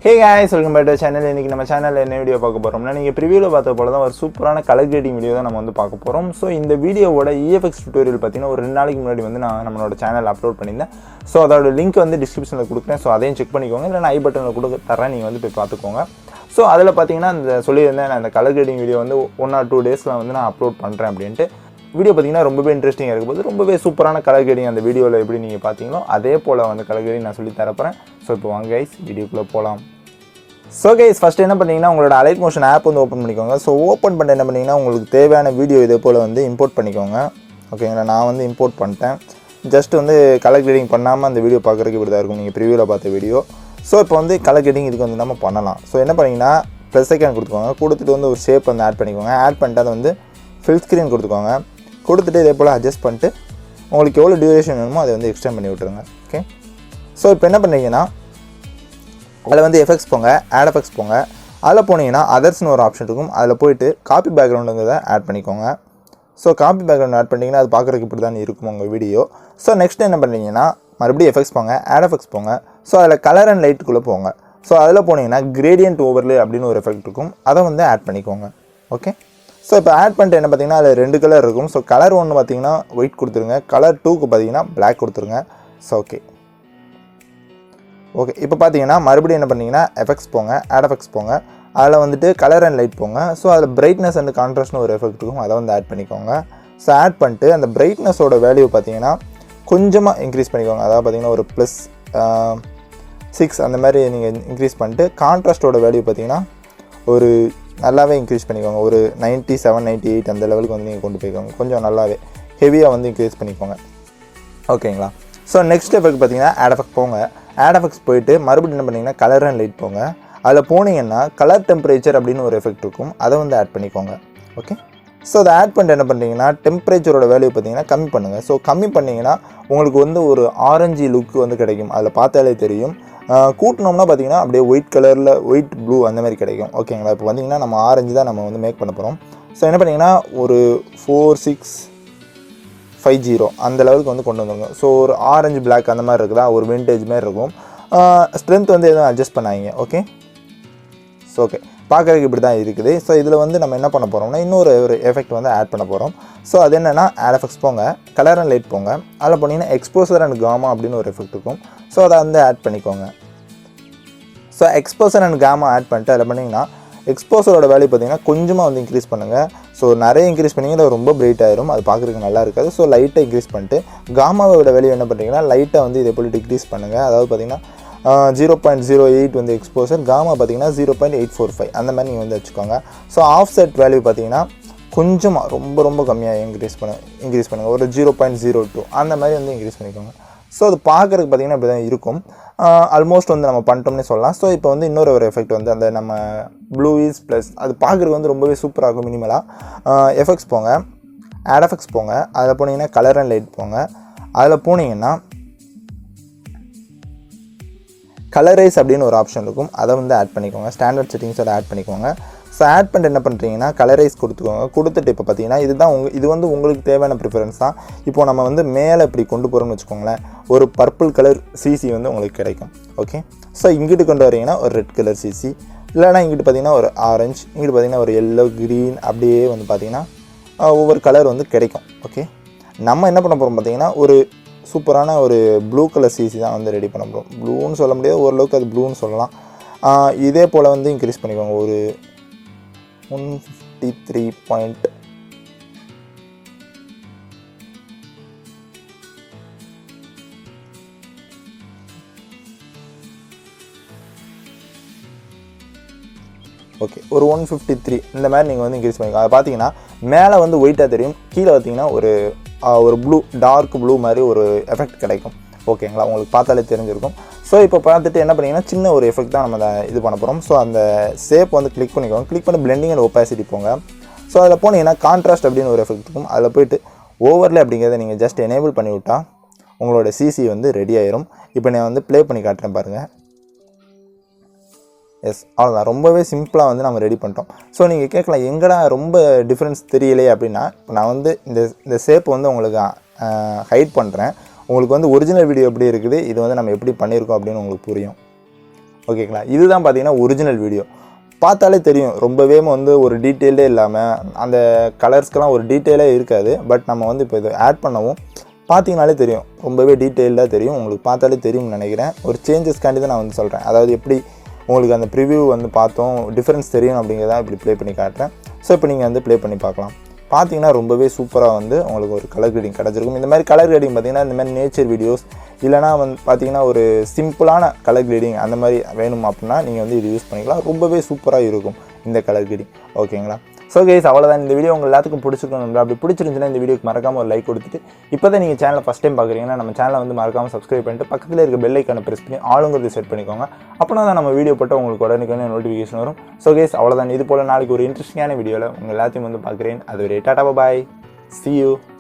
Hey guys, welcome back to the channel. இன்னைக்கு நம்ம சேனல்ல என்ன வீடியோ பார்க்க போறோம்னா நீங்க ப்ரிவியூல பார்த்த போல தான் ஒரு சூப்பரான கலர் கிரேடிங் வீடியோ தான் நம்ம வந்து பார்க்க போறோம். சோ இந்த வீடியோவோட EFX டியூட்டோரியல் பாத்தீங்கன்னா ஒரு 2 நாளைக்கு முன்னாடி வந்து நான் நம்மளோட சேனல்ல அப்லோட் பண்ணிருந்தேன். சோ அதோட லிங்க் வந்து டிஸ்கிரிப்ஷன்ல கொடுக்கிறேன். சோ அதையும் செக் பண்ணிக்கோங்க. இல்ல ஐ பட்டன்ல கொடுக்க தரேன், நீங்க வந்து போய் பார்த்துக்கோங்க. சோ அதுல பாத்தீங்கன்னா அந்த சொல்லியிருந்தேன் நான் அந்த கலர் கிரேடிங் வீடியோ வந்து 1 or 2 டேஸ்ல வந்து நான் அப்லோட் பண்றேன் அப்படினு. வீடியோ பாத்தீங்கன்னா ரொம்பவே இன்ட்ரஸ்டிங்கா இருக்க போகுது. ரொம்பவே சூப்பரான கலர் கிரேடிங் அந்த வீடியோல எப்படி நீங்க பாத்தீங்களோ அதே போல வந்து கலர் கிரேடிங் நான் சொல்லி தரப்போறேன். சோ இப்போ வாங்க गाइस வீடியோக்குள்ள போலாம். So guys, first என்ன பண்ணீங்கன்னா உங்களோட Alight motion ஆப் வந்து ஓபன் பண்ணிக்கோங்க. சோ ஓபன் பண்ணிட்டு என்ன பண்ணீங்கன்னா உங்களுக்கு தேவையான வீடியோ இதே போல வந்து இம்போர்ட் பண்ணிக்கோங்க. ஓகேங்களா, நான் வந்து இம்போர்ட் பண்ணிட்டேன். ஜஸ்ட் வந்து கலர் கிரேடிங் பண்ணாம அந்த வீடியோ பார்க்கறதுக்கு இப்படி தான் இருக்கும் நீங்க ப்ரிவியூல பார்த்த வீடியோ. சோ இப்போ வந்து கலர் கிரேடிங் இதுக்கு வந்து நம்ம பண்ணலாம். சோ என்ன பண்ணீங்கன்னா ப்ளஸ் ஐகான் கொடுத்துக்கோங்க. கொடுத்துட்டு வந்து ஒரு ஷேப் வந்து ஆட் பண்ணிக்கோங்க. ஆட் பண்ணிட்டு அதை வந்து ஃபில் ஸ்கிரீன் கொடுத்துக்கோங்க. கொடுத்துட்டு இதே போல அட்ஜஸ்ட் பண்ணிட்டு உங்களுக்கு எவ்வளவு டியூரேஷன் வேணுமோ அதை வந்து எக்ஸ்டெண்ட் பண்ணி விட்டுருங்க. ஓகே, சோ இப்போ என்ன பண்ணீங்கன்னா அதில் வந்து எஃபெக்ட்ஸ் போங்க, ஆட் எஃபெக்ட்ஸ் போங்க. அதில் போனீங்கன்னா அதர்ஸ்னு ஒரு ஆப்ஷன் இருக்கும். அதில் போய்ட்டு காப்பி பேக்ரவுண்டுங்கிறத ஆட் பண்ணிக்கோங்க. ஸோ காப்பி பேக்ரவுண்ட் ஆட் பண்ணிங்கன்னா அது பார்க்குறதுக்கு இப்படி தான் இருக்கும் உங்கள் வீடியோ. ஸோ நெக்ஸ்ட் என்ன பண்ணுறீங்கன்னா மறுபடியும் எஃபெக்ட்ஸ் போங்க, ஆட் எஃபெக்ட்ஸ் போங்க. ஸோ அதில் கலர் அண்ட் லைட்டுக்குள்ளே போங்க. ஸோ அதில் போனீங்கன்னா கிரேடியன்ட் ஓவர்லே அப்படின்னு ஒரு எஃபெக்ட் இருக்கும், அதை வந்து ஆட் பண்ணிக்கோங்க. ஓகே, ஸோ இப்போ ஆட் பண்ணிட்டு என்ன பார்த்தீங்கன்னா அதில் 2 கலர் இருக்கும். ஸோ கலர் 1 பார்த்தீங்கன்னா ஒயிட் கொடுத்துருங்க, கலர் 2க்கு பார்த்தீங்கன்னா பிளாக் கொடுத்துருங்க. ஸோ ஓகே, இப்போ பார்த்தீங்கன்னா மறுபடியும் என்ன பண்ணீங்கன்னா எஃபெக்ட்ஸ் போங்க, ஆட் எஃபெக்ட்ஸ் போங்க. அதில் வந்துட்டு கலர் அண்ட் லைட் போங்க. ஸோ அதில் பிரைட்னஸ் அண்ட் கான்ட்ராஸ்ட்னு ஒரு எஃபெக்ட் இருக்கும், அதை வந்து ஆட் பண்ணிக்கோங்க. ஸோ ஆட் பண்ணிட்டு அந்த பிரைட்னஸோட வேல்யூ பார்த்தீங்கன்னா கொஞ்சமாக இன்க்ரீஸ் பண்ணிக்கோங்க. அதாவது பார்த்தீங்கன்னா ஒரு +6 அந்த மாதிரி நீங்கள் இன்க்ரீஸ் பண்ணிட்டு கான்ட்ராஸ்ட்டோட வேல்யூ பார்த்தீங்கன்னா ஒரு நல்லாவே இன்க்ரீஸ் பண்ணிக்கோங்க. ஒரு 97, 98 அந்த லெவலுக்கு வந்து நீங்கள் கொண்டு போய்க்கோங்க. கொஞ்சம் நல்லாவே ஹெவியாக வந்து இன்க்ரீஸ் பண்ணிக்கோங்க. ஓகேங்களா, ஸோ நெக்ஸ்ட் எஃபெக்ட் பார்த்தீங்கன்னா ஆட் எஃபெக்ட் போங்க. ஆட் எஃபெக்ட்ஸ் போயிட்டு மறுபடியும் என்ன பண்ணிங்கன்னா கலர் அண்ட் லைட் போங்க. அதில் போனீங்கன்னா கலர் டெம்பரேச்சர் அப்படின்னு ஒரு எஃபெக்ட் இருக்கும், அதை வந்து ஆட் பண்ணிக்கோங்க. ஓகே, ஸோ அதை ஆட் பண்ணிட்டு என்ன பண்ணுறீங்கன்னா டெம்பரேச்சரோட வேல்யூ பார்த்தீங்கன்னா கம்மி பண்ணுங்கள். ஸோ கம்மி பண்ணிங்கன்னா உங்களுக்கு வந்து ஒரு ஆரஞ்சு லுக் வந்து கிடைக்கும், அதில் பார்த்தாலே தெரியும். கூட்டினோம்னா பார்த்தீங்கன்னா அப்படியே ஒயிட் கலரில் ஒயிட் ப்ளூ அந்த மாதிரி கிடைக்கும். ஓகேங்களா, இப்போ வந்தீங்கன்னா நம்ம ஆரஞ்சு தான் நம்ம வந்து மேக் பண்ண போகிறோம். ஸோ என்ன பண்ணிங்கன்னா ஒரு 4650 அந்த லெவலுக்கு வந்து கொண்டு வந்துருங்க. ஸோ ஒரு ஆரஞ்சு பிளாக் அந்த மாதிரி இருக்குதா, ஒரு விண்டேஜ் மாதிரி இருக்கும். ஸ்ட்ரென்த் வந்து எதுவும் அட்ஜஸ்ட் பண்ணாங்க. ஓகே, ஸோ ஓகே பார்க்குறதுக்கு இப்படி தான் இருக்குது. ஸோ இதில் வந்து நம்ம என்ன பண்ண போகிறோம்னா இன்னொரு எஃபெக்ட் வந்து ஆட் பண்ண போகிறோம். ஸோ அது என்னென்னா ஆட் எஃபெக்ட்ஸ் போங்க, கலர் அண்ட் லைட் போங்க. அதில் போனீங்கன்னா எக்ஸ்போசர் அண்ட் காமா அப்படின்னு ஒரு எஃபெக்ட் இருக்கும். ஸோ அதை வந்து ஆட் பண்ணிக்கோங்க. So exposure and gamma add பண்ணிட்டு அதில் பண்ணிங்கன்னா எக்ஸ்போசரோட வேல்யூ பார்த்தீங்கன்னா கொஞ்சமாக வந்து இன்க்ரீஸ் பண்ணுங்கள். ஸோ நிறைய இன்க்ரீஸ் பண்ணிங்கன்னா ரொம்ப பிரைட் ஆயிரும், அது பார்க்குறதுக்கு நல்லா இருக்காது. ஸோ லைட்டாக இன்க்ரீஸ் பண்ணிட்டு காமாவோட வேல்யூ என்ன பண்ணுறீங்கன்னா லைட்டாக வந்து இதே போல் டிக்ரீஸ் பண்ணுங்கள். அதாவது பார்த்தீங்கன்னா 0.08 வந்து எக்ஸ்போசர், காமா பார்த்தீங்கன்னா 0.845 அந்த மாதிரி நீங்கள் வந்து வச்சுக்கோங்க. ஸோ ஆஃப்செட் வேல்யூ பார்த்தீங்கன்னா கொஞ்சமாக ரொம்ப கம்மியாக இன்க்ரீஸ் பண்ணுங்கள். ஒரு 0.02 அந்த மாதிரி வந்து இன்க்ரீஸ் பண்ணிக்கோங்க. ஸோ அது பார்க்குறதுக்கு பார்த்தீங்கன்னா இப்படி தான் இருக்கும். ஆல்மோஸ்ட் வந்து நம்ம பண்ணிட்டோம்னே சொல்லலாம். ஸோ இப்போ வந்து இன்னொரு எஃபெக்ட் வந்து அந்த நம்ம ப்ளூயிஸ் ப்ளஸ் அது பார்க்குறதுக்கு வந்து ரொம்பவே சூப்பராக இருக்கும். மினிமலாக எஃபெக்ட்ஸ் போங்க, ஆட் எஃபெக்ட்ஸ் போங்க. அதில் போனீங்கன்னா கலர் அண்ட் லைட் போங்க. அதில் போனீங்கன்னா கலரைஸ் அப்படின்னு ஒரு ஆப்ஷன் இருக்கும், அதை வந்து ஆட் பண்ணிக்கோங்க. ஸ்டாண்டர்ட் செட்டிங்ஸோட ஆட் பண்ணிக்கோங்க. ஸோ ஆட் பண்ணிட்டு என்ன பண்ணுறீங்கன்னா கலரைஸ் கொடுத்துக்கோங்க. கொடுத்துட்டு இப்போ பார்த்தீங்கன்னா இது வந்து உங்களுக்கு தேவையான ப்ரிஃபரன்ஸ் தான். இப்போது நம்ம வந்து மேலே இப்படி கொண்டு போகிறோம்னு வச்சுக்கோங்களேன், ஒரு பர்பிள் கலர் சிசி வந்து உங்களுக்கு கிடைக்கும். ஓகே, ஸோ இங்கிட்டு கொண்டு வரீங்கன்னா ஒரு ரெட் கலர் சிசி, இல்லைனா இங்கிட்டு பார்த்தீங்கன்னா ஒரு ஆரஞ்சு, இங்கிட்டு பார்த்தீங்கன்னா ஒரு எல்லோ, க்ரீன் அப்படியே வந்து பார்த்தீங்கன்னா ஒவ்வொரு கலர் வந்து கிடைக்கும். ஓகே, நம்ம என்ன பண்ண போகிறோம் பார்த்தீங்கன்னா ஒரு சூப்பரான ஒரு ப்ளூ கலர் சிசி தான் வந்து ரெடி பண்ண போகிறோம். ப்ளூன்னு சொல்ல முடியாது, ஓரளவுக்கு அது ப்ளூன்னு சொல்லலாம். இதே போல் வந்து இன்க்ரீஸ் பண்ணிக்கோங்க. ஒரு 153 பாயிண்ட் ஓகே, ஒரு 153 இந்த மாதிரி நீங்கள் வந்து இன்க்ரீஸ் பண்ணிக்கோங்க. அதை பார்த்தீங்கன்னா மேலே வந்து ஒயிட்டாக தெரியும், கீழே பார்த்தீங்கன்னா ஒரு ப்ளூ, டார்க் ப்ளூ மாதிரி ஒரு எஃபெக்ட் கிடைக்கும். ஓகேங்களா, உங்களுக்கு பார்த்தாலே தெரிஞ்சிருக்கும். ஸோ இப்போ பார்த்துட்டு என்ன பண்ணிங்கன்னா சின்ன ஒரு எஃபெக்ட் தான் நம்ம இது பண்ண போகிறோம். ஸோ அந்த ஷேப் வந்து கிளிக் பண்ணிக்கோங்க. கிளிக் பண்ணி பிளெண்டிங் அண்ட் ஒப்பாசிட்டி போங்க. ஸோ அதில் போனீங்கன்னா கான்ட்ராஸ்ட் அப்படின்னு ஒரு எஃபெக்ட் இருக்கும். அதில் போய்ட்டு ஓவர்லே அப்படிங்கிறத நீங்கள் ஜஸ்ட் எனேபிள் பண்ணி விட்டால் உங்களோட சிசி வந்து ரெடி ஆயிரும். இப்போ நான் வந்து ப்ளே பண்ணி காட்டுறேன் பாருங்கள். எஸ், அவ்வளோதான். ரொம்பவே சிம்பிளாக வந்து நம்ம ரெடி பண்ணிட்டோம். ஸோ நீங்கள் கேட்கலாம் எங்கடா ரொம்ப டிஃப்ரென்ஸ் தெரியலையே அப்படின்னா, இப்போ நான் வந்து இந்த ஷேப் வந்து உங்களுக்கு ஹைட் பண்ணுறேன். உங்களுக்கு வந்து ஒரிஜினல் வீடியோ எப்படி இருக்குது, இது வந்து நம்ம எப்படி பண்ணியிருக்கோம் அப்படின்னு உங்களுக்கு புரியும். ஓகேங்களா. இதுதான் பார்த்தீங்கன்னா ஒரிஜினல் வீடியோ. பார்த்தாலே தெரியும் ரொம்பவே வந்து ஒரு டீட்டெயில்டே இல்லாமல் அந்த கலர்ஸ்க்கெலாம் ஒரு டீட்டெயிலே இருக்காது. பட் நம்ம வந்து இப்போ இதை ஆட் பண்ணவும் பார்த்தீங்கனாலே தெரியும், ரொம்பவே டீட்டெயில்டாக தெரியும். உங்களுக்கு பார்த்தாலே தெரியும்னு நினைக்கிறேன். ஒரு சேஞ்சஸ்க்காண்டி தான் நான் வந்து சொல்கிறேன். அதாவது எப்படி உங்களுக்கு அந்த ப்ரிவ்யூ வந்து பார்த்தோம் டிஃப்ரென்ஸ் தெரியும் அப்படிங்கிறத இப்படி ப்ளே பண்ணி காட்டுறேன். ஸோ இப்போ நீங்கள் வந்து ப்ளே பண்ணி பார்க்கலாம். பார்த்தீங்கன்னா ரொம்பவே சூப்பராக வந்து உங்களுக்கு ஒரு கலர் கிரேடிங் கிடச்சிருக்கும். இந்த மாதிரி கலர் கிரேடிங் பார்த்திங்கன்னா இந்த மாதிரி நேச்சர் வீடியோஸ் இல்லைனா வந்து பார்த்திங்கன்னா ஒரு சிம்பிளான கலர் கிரேடிங் அந்த மாதிரி வேணும் அப்படின்னா நீங்கள் வந்து இது யூஸ் பண்ணிக்கலாம். ரொம்பவே சூப்பராக இருக்கும் இந்த கலர் கிரேடிங். ஓகேங்களா. ஸோ கைஸ் அவ்வளோதான். இந்த வீடியோ உங்கள் எல்லாத்துக்கும் பிடிச்சிருக்கணும். அப்படி பிடிச்சிருந்துச்சுன்னா இந்த வீடியோக்கு மறக்காமல் ஒரு லைக் கொடுத்துட்டு இப்போ தான் நீங்கள் சேனலை ஃபஸ்ட் டைம் பார்க்குறீங்கன்னா நம்ம சேனலை வந்து மறக்காமல் சப்ஸ்கிரைப் பண்ணிட்டு பக்கத்தில் இருக்க பெல் ஐக்கானை ப்ரெஸ் பண்ணி ஆளுங்கிறது செட் பண்ணிக்கோங்க. அப்படின்னா தான் நம்ம வீடியோ போட்டு உங்களுக்கு உடனுக்குன்னு நோட்டிஃபிகேஷன் வரும். ஸோ கைஸ் அவ்வளோதான். இது போல் நாளைக்கு ஒரு இன்ட்ரெஸ்டிங்கான வீடியோவில் உங்கள் எல்லாத்தையும் வந்து பார்க்குறேன். அது ஒரு டாடா பாய். See you.